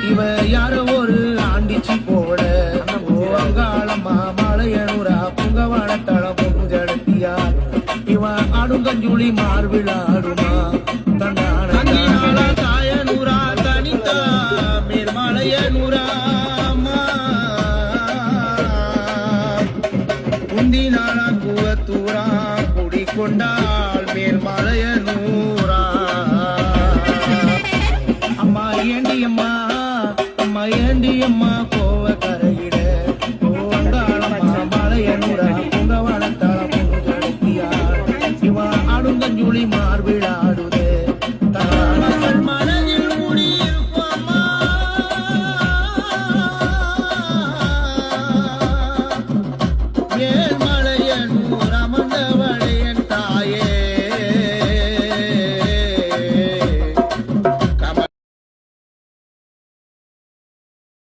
இவ யாரோ ஒரு ஆண்டிச்சு போட அங்காளம்மா மலையனூரா பொங்க வளத்தள பொங்கு ஜடத்தியா இவ ஆடும் கஞ்சுளி மார்பிளாடுமா